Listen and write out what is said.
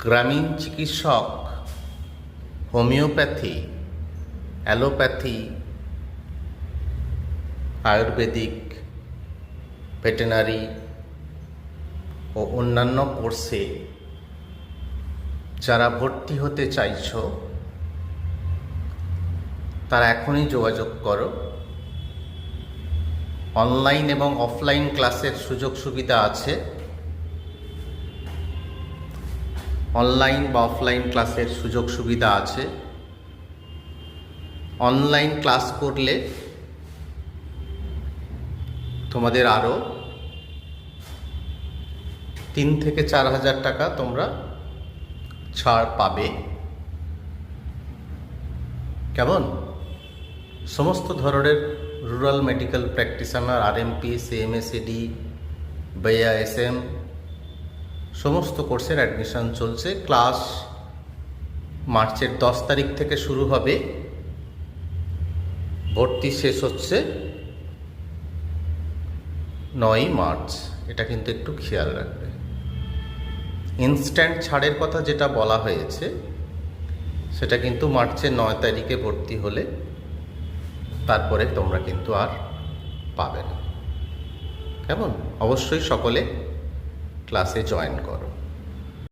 গ্রামীণ চিকিৎসক, homeopathy, allopathy, Ayurvedic, veterinary ও অন্যান্য কোর্সে যারা ভর্তি হতে চাইছো তারা এখনই যোগাযোগ করো। অনলাইন এবং অফলাইন ক্লাসের সুযোগ সুবিধা আছে। অনলাইন বা অফলাইন ক্লাসের সুযোগ সুবিধা আছে। অনলাইন ক্লাস করলে তোমাদের আরও 3 থেকে 4 হাজার টাকা তোমরা ছাড় পাবে। কেমন? সমস্ত ধরনের rural medical practitioner, RMP, CMACD, BASM সমস্ত কোর্সের অ্যাডমিশন চলছে। ক্লাস মার্চের 10 তারিখ থেকে শুরু হবে, ভর্তি শেষ হচ্ছে 9 মার্চ। এটা কিন্তু একটু খেয়াল রাখবে। ইনস্ট্যান্ট ছাড়ের কথা যেটা বলা হয়েছে সেটা কিন্তু মার্চের 9 তারিখে ভর্তি হলে তারপরে তোমরা কিন্তু আর পাবে না। কেমন? অবশ্যই সকলে ক্লাসে জয়েন করো।